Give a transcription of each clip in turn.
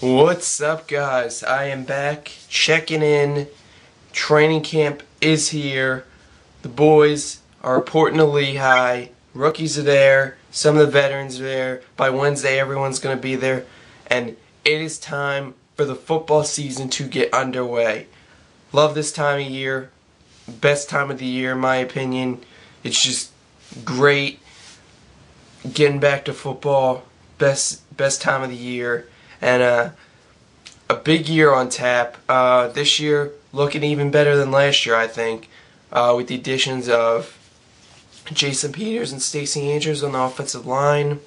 What's up, guys? I am back checking in. Training camp is here. The boys are reporting to Lehigh. Rookies are there. Some of the veterans are there. By Wednesday, everyone's going to be there. And it is time for the football season to get underway. Love this time of year. Best time of the year, in my opinion. It's just great getting back to football. Best time of the year. And a big year on tap. This year looking even better than last year, I think, with the additions of Jason Peters and Stacey Andrews on the offensive line,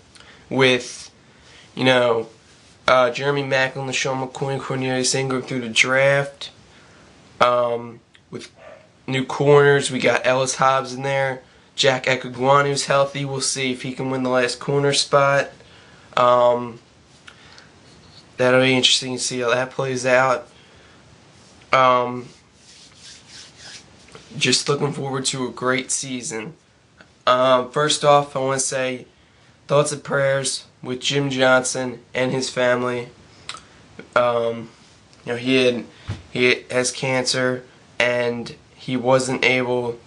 with Jeremy Maclin, LaShawn McCoy, and Cornelius Ingram through the draft. With new corners, we got Ellis Hobbs in there. Jack Ekagwanu's healthy. We'll see if he can win the last corner spot. That'll be interesting to see how that plays out. Just looking forward to a great season. First off, I want to say thoughts and prayers with Jim Johnson and his family. He has cancer, and he wasn't able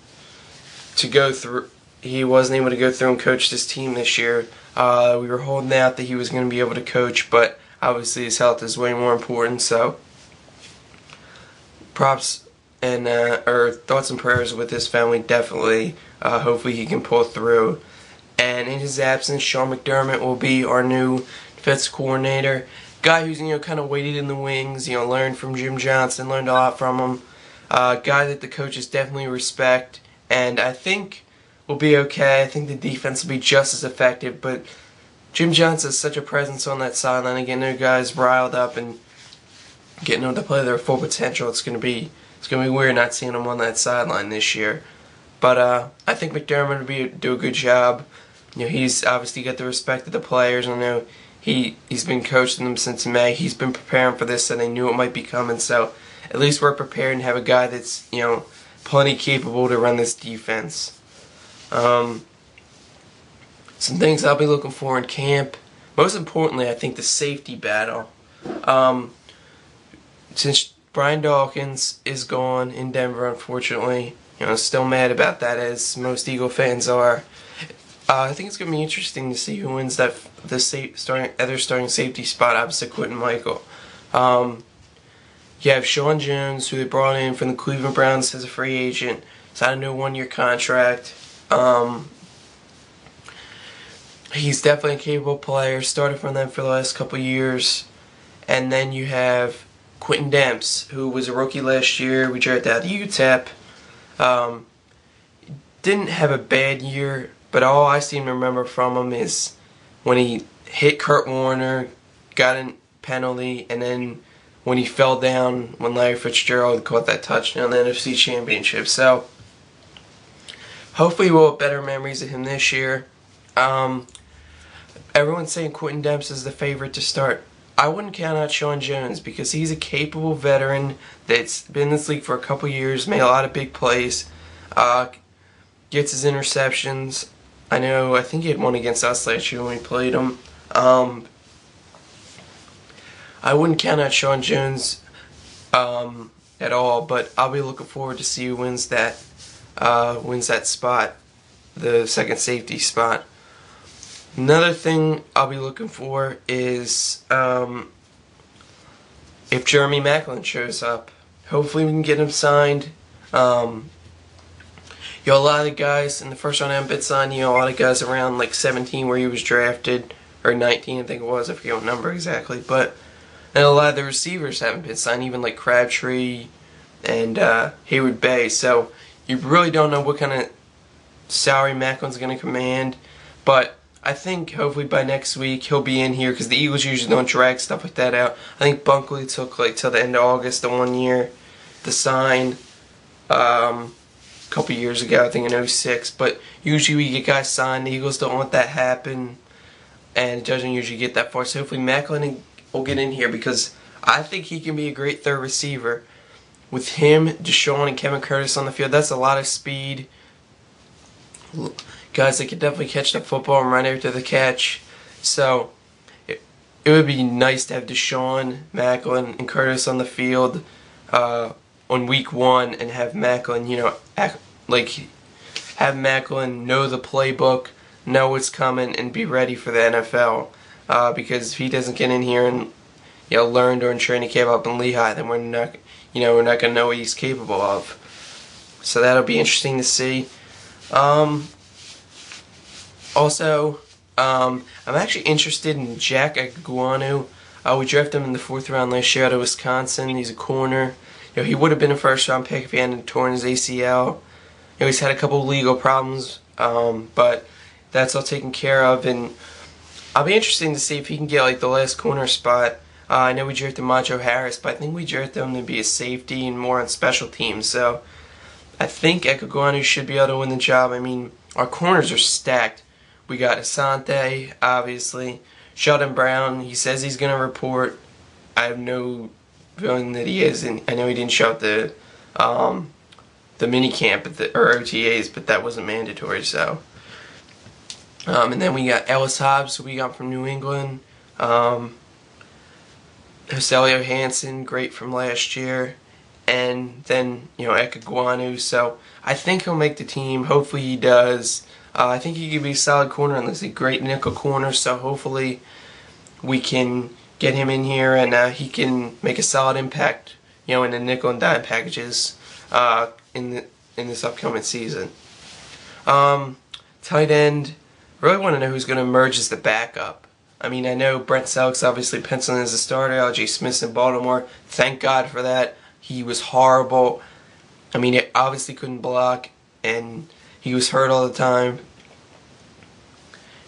to go through. He wasn't able to go through and coach this team this year. We were holding out that he was going to be able to coach, but obviously his health is way more important. So, props and or thoughts and prayers with his family. Definitely. Hopefully he can pull through. And in his absence, Sean McDermott will be our new defensive coordinator. Guy who's kind of waited in the wings. Learned from Jim Johnson. Learned a lot from him. Guy that the coaches definitely respect. And I think we'll be okay. I think the defense will be just as effective. But Jim Johnson has such a presence on that sideline, and getting their guys riled up and getting them to play their full potential. It's gonna be weird not seeing them on that sideline this year. But I think McDermott will do a good job. He's obviously got the respect of the players. I know he's been coaching them since May. He's been preparing for this, and they knew it might be coming. So at least we're prepared and have a guy that's plenty capable to run this defense. Some things I'll be looking for in camp. Most importantly, I think the safety battle. Since Brian Dawkins is gone in Denver, unfortunately, still mad about that, as most Eagle fans are. I think it's going to be interesting to see who wins other starting safety spot opposite Quentin Michael. You have Sean Jones, who they brought in from the Cleveland Browns as a free agent, signed a new one-year contract. He's definitely a capable player, started from them for the last couple years. And then you have Quentin Demps, who was a rookie last year. We drafted out of UTEP. Didn't have a bad year, but all I seem to remember from him is when he hit Kurt Warner, got a penalty, and then when he fell down when Larry Fitzgerald caught that touchdown in the NFC Championship. So hopefully we'll have better memories of him this year. Everyone's saying Quentin Demps is the favorite to start. I wouldn't count out Sean Jones because he's a capable veteran that's been in this league for a couple years, made a lot of big plays, gets his interceptions. I think he had one against us last year when we played him. I wouldn't count out Sean Jones at all, but I'll be looking forward to see who wins that spot, the second safety spot. Another thing I'll be looking for is if Jeremy Maclin shows up. Hopefully we can get him signed. A lot of the guys in the first round haven't been signed. A lot of guys around like 17 where he was drafted, or 19 I think it was. I forget what number exactly. But and a lot of the receivers haven't been signed, even like Crabtree and Hayward Bay. So you really don't know what kind of salary Macklin's going to command. But I think hopefully by next week he'll be in here, because the Eagles usually don't drag stuff like that out. I think Bunkley took till the end of August the 1 year to sign. A couple years ago, I think in 06. But usually we get guys signed. The Eagles don't want that happen, and it doesn't usually get that far. So hopefully Maclin will get in here, because I think he can be a great third receiver. With him, Deshaun, and Kevin Curtis on the field, that's a lot of speed. Guys that can definitely catch the football and run after the catch. So it would be nice to have Deshaun, Macklin, and Curtis on the field on week 1, and have Macklin, have Macklin know the playbook, know what's coming, and be ready for the NFL. Because if he doesn't get in here and learn during training camp up in Lehigh, then we're not going to know what he's capable of. So that'll be interesting to see. Also, I'm actually interested in Jack Aguanu. We drafted him in the 4th round last year out of Wisconsin. He's a corner. He would have been a first-round pick if he hadn't torn his ACL. He's had a couple of legal problems, but that's all taken care of. And I'll be interested to see if he can get the last corner spot. I know we drafted Macho Harris, but I think we drafted him to be a safety and more on special teams. So I think Aguanu should be able to win the job. I mean, our corners are stacked. We got Asante, obviously. Sheldon Brown, he says he's going to report. I have no feeling that he is, and I know he didn't show up the mini camp or OTAs, but that wasn't mandatory. So, and then we got Ellis Hobbs, who we got from New England. Joselio Hansen, great from last year, and then Aguanu. So I think he'll make the team. Hopefully he does. I think he could be a solid corner, and he's a great nickel corner. So hopefully we can get him in here, and he can make a solid impact, in the nickel and dime packages in this upcoming season. Tight end, really want to know who's going to emerge as the backup. I mean, I know Brent Selleck's obviously penciling as a starter. L.J. Smith's in Baltimore. Thank God for that. He was horrible. I mean, he obviously couldn't block, and he was hurt all the time.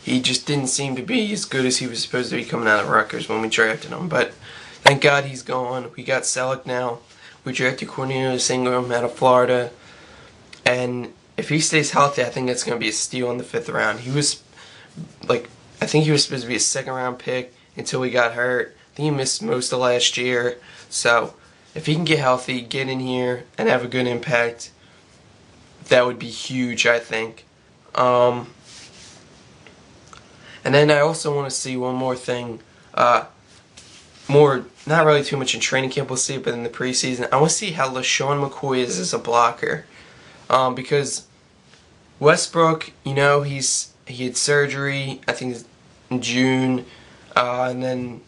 He just didn't seem to be as good as he was supposed to be coming out of Rutgers when we drafted him. But thank God he's gone. We got Selleck now. We drafted Cornelius Ingram out of Florida. And if he stays healthy, I think that's going to be a steal in the 5th round. He was, I think he was supposed to be a 2nd round pick until he got hurt. I think he missed most of last year. So if he can get healthy, get in here, and have a good impact, that would be huge, I think. And then I also want to see one more thing. Not really too much in training camp, we'll see, but in the preseason, I want to see how LaShawn McCoy is as a blocker. Because Westbrook, he had surgery, I think in June, and then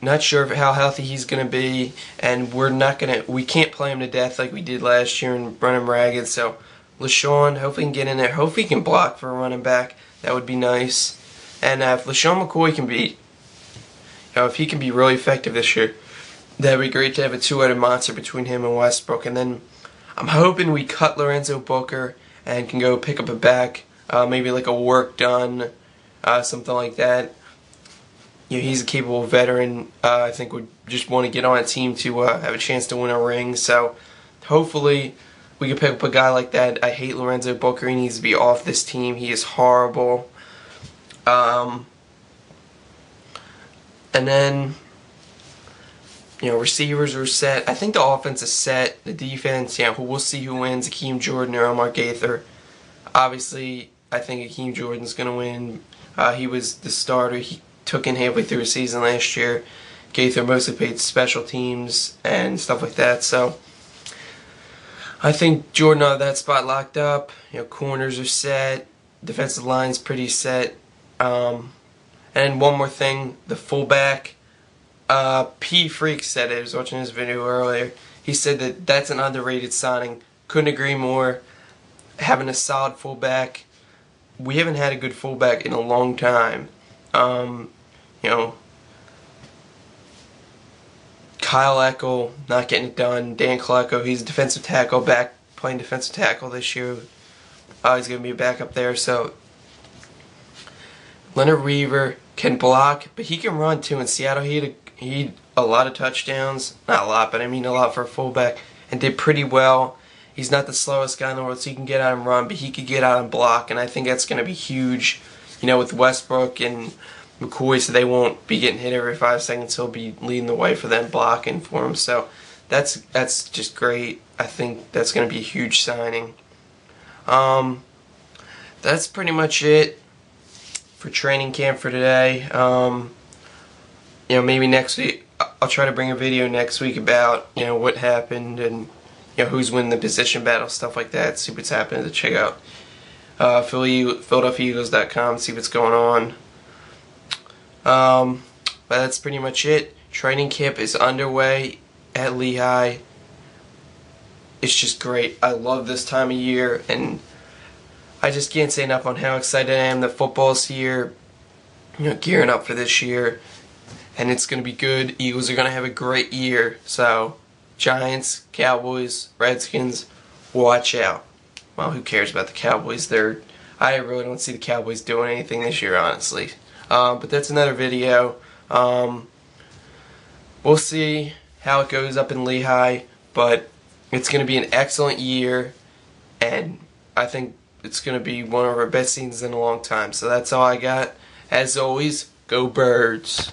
not sure how healthy he's going to be, and we can't play him to death like we did last year and run him ragged. So LaShawn, hopefully he can get in there, hopefully he can block for a running back. That would be nice. And if LaShawn McCoy can be, if he can be really effective this year, that'd be great to have a two-headed monster between him and Westbrook. And then I'm hoping we cut Lorenzo Booker and can go pick up a back, maybe like a work done, something like that. He's a capable veteran. I think would just want to get on a team to have a chance to win a ring. So hopefully we can pick up a guy like that. I hate Lorenzo Booker. He needs to be off this team. He is horrible. And then, receivers are set. I think the offense is set. The defense, we'll see who wins, Akeem Jordan or Omar Gaither. Obviously, I think Akeem Jordan's going to win. He was the starter. He took in halfway through the season last year. Gaither mostly played special teams and stuff like that. So I think Jordan will have that spot locked up. Corners are set. Defensive line's pretty set. And one more thing, the fullback. P Freak said it. I was watching his video earlier. He said that that's an underrated signing. Couldn't agree more. Having a solid fullback. We haven't had a good fullback in a long time. Kyle Eckel not getting it done. Dan Klecko, he's a defensive tackle, back playing defensive tackle this year. He's going to be a backup there. So Leonard Weaver can block, but he can run too. In Seattle, he had a lot of touchdowns. Not a lot, but I mean a lot for a fullback, and did pretty well. He's not the slowest guy in the world, so he can get out and run, but he could get out and block, and I think that's going to be huge, with Westbrook and McCoy, so they won't be getting hit every 5 seconds. He'll be leading the way for them, blocking for him. So that's just great. I think that's going to be a huge signing. That's pretty much it for training camp for today. maybe next week I'll try to bring a video next week about what happened and who's winning the position battle, stuff like that. See what's happening. To check out PhiladelphiaEagles.com, see what's going on. But that's pretty much it. Training camp is underway at Lehigh. It's just great. I love this time of year, and I just can't say enough on how excited I am that football's here, gearing up for this year, and it's going to be good. Eagles are going to have a great year, so Giants, Cowboys, Redskins, watch out. Well, who cares about the Cowboys? I really don't see the Cowboys doing anything this year, honestly. But that's another video. We'll see how it goes up in Lehigh, but it's going to be an excellent year, and I think it's going to be one of our best seasons in a long time. So that's all I got. As always, go Birds.